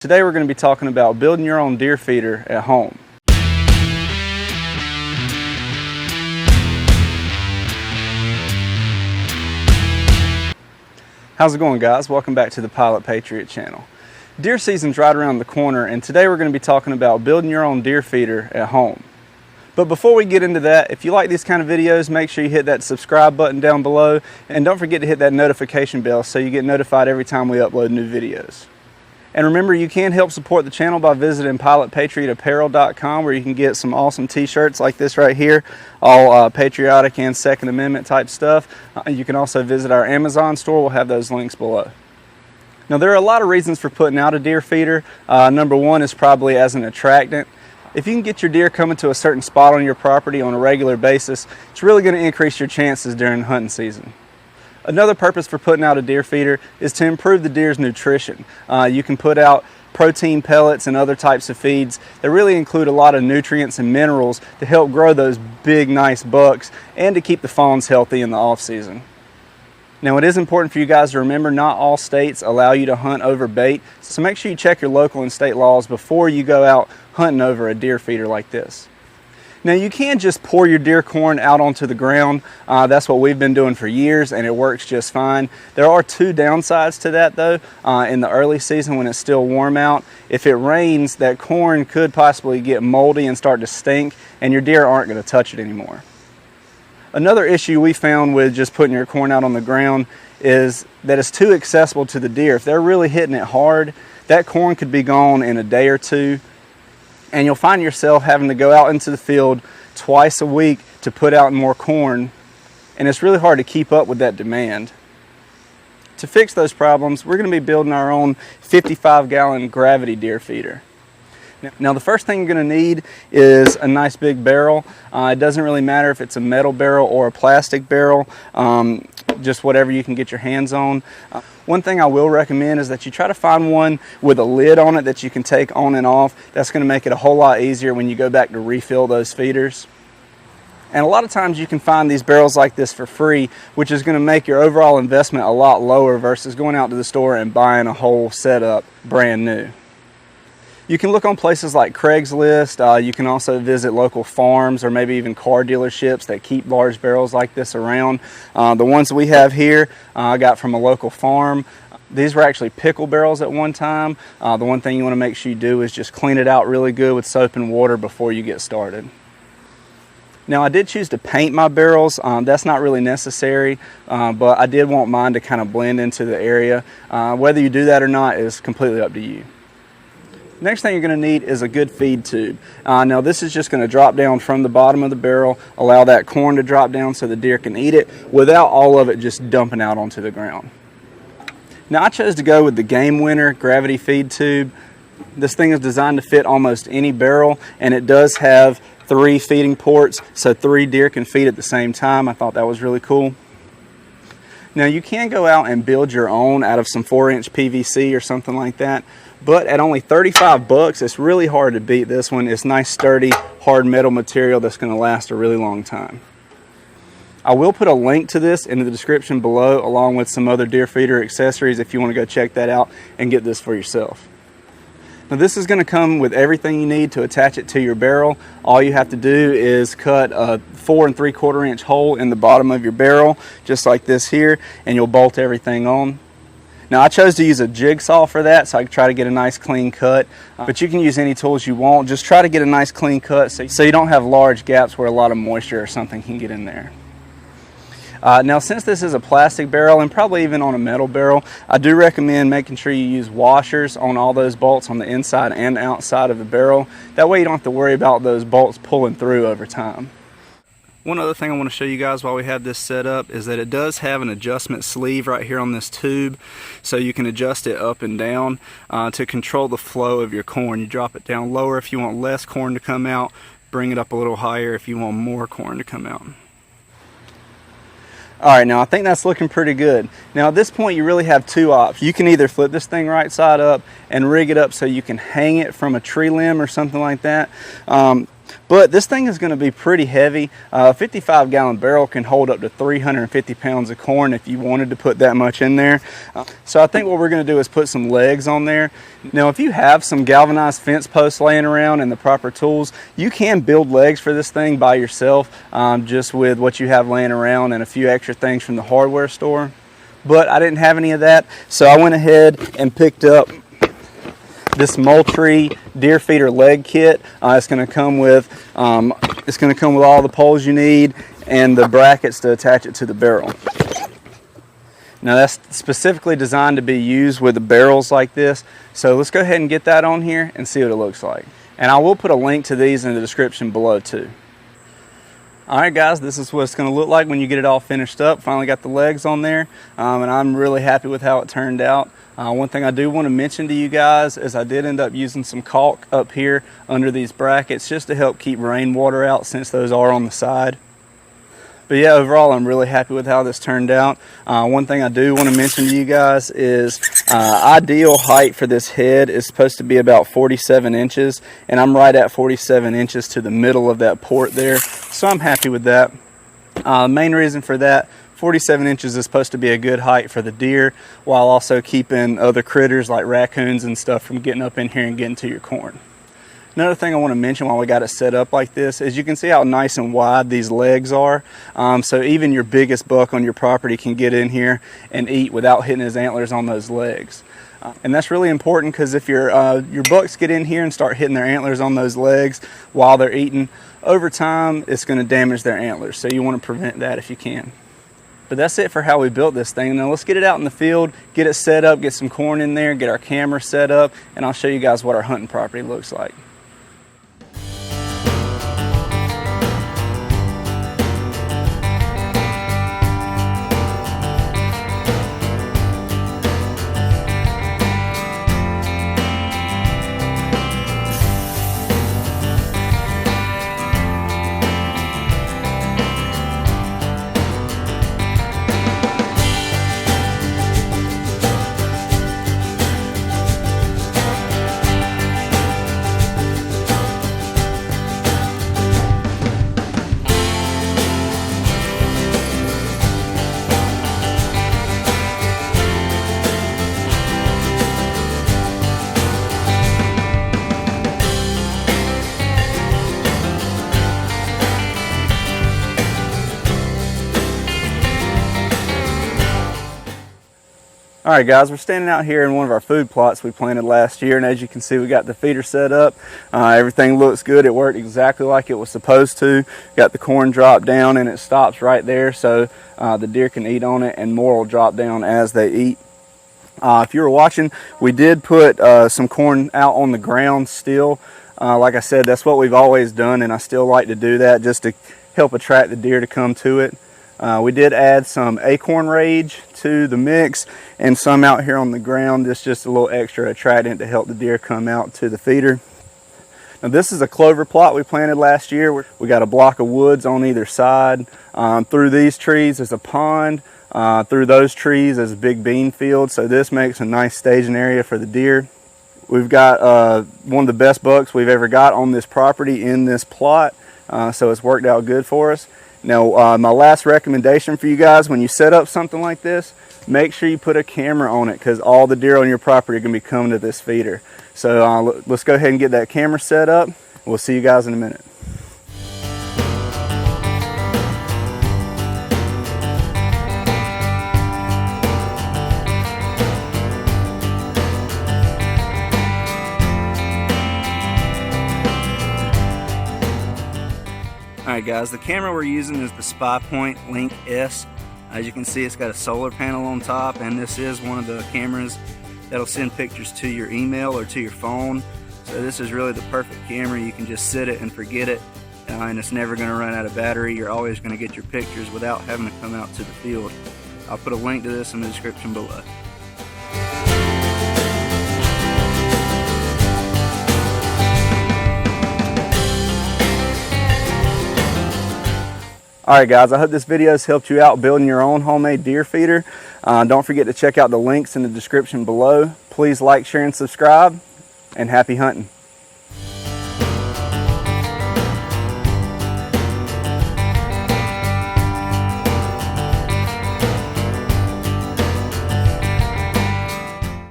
Today we're going to be talking about building your own deer feeder at home. How's it going, guys? Welcome back to the Pilot Patriot channel. Deer season's right around the corner, and today we're going to be talking about building your own deer feeder at home. But before we get into that, if you like these kind of videos, make sure you hit that subscribe button down below, and don't forget to hit that notification bell so you get notified every time we upload new videos. And remember, you can help support the channel by visiting pilotpatriotapparel.com, where you can get some awesome t-shirts like this right here, all patriotic and Second Amendment type stuff. You can also visit our Amazon store. We'll have those links below. Now, there are a lot of reasons for putting out a deer feeder. Number one is probably as an attractant. If you can get your deer coming to a certain spot on your property on a regular basis, it's really going to increase your chances during hunting season. Another purpose for putting out a deer feeder is to improve the deer's nutrition. You can put out protein pellets and other types of feeds that really include a lot of nutrients and minerals to help grow those big, nice bucks and to keep the fawns healthy in the off season. Now, it is important for you guys to remember not all states allow you to hunt over bait, so make sure you check your local and state laws before you go out hunting over a deer feeder like this. Now, you can just pour your deer corn out onto the ground. That's what we've been doing for years, and it works just fine. There are two downsides to that, though. In the early season when it's still warm out, if it rains, that corn could possibly get moldy and start to stink, and your deer aren't going to touch it anymore. Another issue we found with just putting your corn out on the ground is that it's too accessible to the deer. If they're really hitting it hard, that corn could be gone in a day or two, and you'll find yourself having to go out into the field twice a week to put out more corn, and it's really hard to keep up with that demand. To fix those problems, we're going to be building our own 55-gallon gravity deer feeder. Now, the first thing you're going to need is a nice big barrel. It doesn't really matter if it's a metal barrel or a plastic barrel, just whatever you can get your hands on. One thing I will recommend is that you try to find one with a lid on it that you can take on and off. That's going to make it a whole lot easier when you go back to refill those feeders. And a lot of times you can find these barrels like this for free, which is going to make your overall investment a lot lower versus going out to the store and buying a whole setup brand new. You can look on places like Craigslist. You can also visit local farms or maybe even car dealerships that keep large barrels like this around. The ones we have here I got from a local farm. These were actually pickle barrels at one time. The one thing you want to make sure you do is just clean it out really good with soap and water before you get started. Now, I did choose to paint my barrels. That's not really necessary, but I did want mine to kind of blend into the area. Whether you do that or not is completely up to you. Next thing you're going to need is a good feed tube. Now, this is just going to drop down from the bottom of the barrel, allow that corn to drop down so the deer can eat it without all of it just dumping out onto the ground. Now, I chose to go with the Game Winner gravity feed tube. This thing is designed to fit almost any barrel, and it does have 3 feeding ports, so 3 deer can feed at the same time. I thought that was really cool. Now, you can go out and build your own out of some 4-inch PVC or something like that, but at only $35, it's really hard to beat this one. It's nice, sturdy, hard metal material that's going to last a really long time. I will put a link to this in the description below, along with some other deer feeder accessories if you want to go check that out and get this for yourself. Now, this is going to come with everything you need to attach it to your barrel. All you have to do is cut a 4 3/4 inch hole in the bottom of your barrel, just like this here, and you'll bolt everything on. Now, I chose to use a jigsaw for that, so I could try to get a nice clean cut, but you can use any tools you want. Just try to get a nice clean cut so you don't have large gaps where a lot of moisture or something can get in there. Now, since this is a plastic barrel and probably even on a metal barrel, I do recommend making sure you use washers on all those bolts on the inside and outside of the barrel. That way you don't have to worry about those bolts pulling through over time. One other thing I want to show you guys while we have this set up is that it does have an adjustment sleeve right here on this tube, so you can adjust it up and down to control the flow of your corn. You drop it down lower if you want less corn to come out, bring it up a little higher if you want more corn to come out. Alright, now I think that's looking pretty good. Now, at this point you really have 2 options. You can either flip this thing right side up and rig it up so you can hang it from a tree limb or something like that. But this thing is going to be pretty heavy. A 55-gallon barrel can hold up to 350 pounds of corn if you wanted to put that much in there. So I think what we're going to do is put some legs on there. Now, if you have some galvanized fence posts laying around and the proper tools, you can build legs for this thing by yourself, just with what you have laying around and a few extra things from the hardware store. But I didn't have any of that, so I went ahead and picked up this Moultrie deer feeder leg kit. It's going to come with all the poles you need and the brackets to attach it to the barrel. Now that's specifically designed to be used with the barrels like this. So let's go ahead and get that on here and see what it looks like. And I will put a link to these in the description below too. Alright guys, this is what it's going to look like when you get it all finished up. Finally got the legs on there, and I'm really happy with how it turned out. One thing I do want to mention to you guys is I did end up using some caulk up here under these brackets just to help keep rainwater out since those are on the side. But yeah, overall I'm really happy with how this turned out. One thing I do want to mention to you guys is ideal height for this head is supposed to be about 47 inches, and I'm right at 47 inches to the middle of that port there, so I'm happy with that. Main reason for that, 47 inches is supposed to be a good height for the deer, while also keeping other critters like raccoons and stuff from getting up in here and getting to your corn. Another thing I want to mention while we got it set up like this is you can see how nice and wide these legs are. So even your biggest buck on your property can get in here and eat without hitting his antlers on those legs. And that's really important because if your bucks get in here and start hitting their antlers on those legs while they're eating, over time it's going to damage their antlers. So you want to prevent that if you can. But that's it for how we built this thing. Now let's get it out in the field, get it set up, get some corn in there, get our camera set up, and I'll show you guys what our hunting property looks like. Alright guys, we're standing out here in one of our food plots we planted last year, and as you can see we got the feeder set up. Everything looks good. It worked exactly like it was supposed to. Got the corn dropped down and it stops right there so the deer can eat on it, and more will drop down as they eat. If you were watching, we did put some corn out on the ground still. Like I said, that's what we've always done, and I still like to do that just to help attract the deer to come to it. We did add some acorn rage to the mix and some out here on the ground. It's just a little extra attractant to help the deer come out to the feeder. Now this is a clover plot we planted last year. We got a block of woods on either side. Through these trees is a pond. Through those trees is a big bean field. So this makes a nice staging area for the deer. We've got one of the best bucks we've ever got on this property in this plot. So it's worked out good for us. Now, my last recommendation for you guys, when you set up something like this, make sure you put a camera on it, because all the deer on your property are going to be coming to this feeder. So let's go ahead and get that camera set up. We'll see you guys in a minute. Alright guys, the camera we're using is the SpyPoint Link S. As you can see, it's got a solar panel on top, and this is one of the cameras that'll send pictures to your email or to your phone. So this is really the perfect camera. You can just set it and forget it, and it's never going to run out of battery. You're always going to get your pictures without having to come out to the field. I'll put a link to this in the description below. Alright guys, I hope this video has helped you out building your own homemade deer feeder. Don't forget to check out the links in the description below. Please like, share, and subscribe, and happy hunting.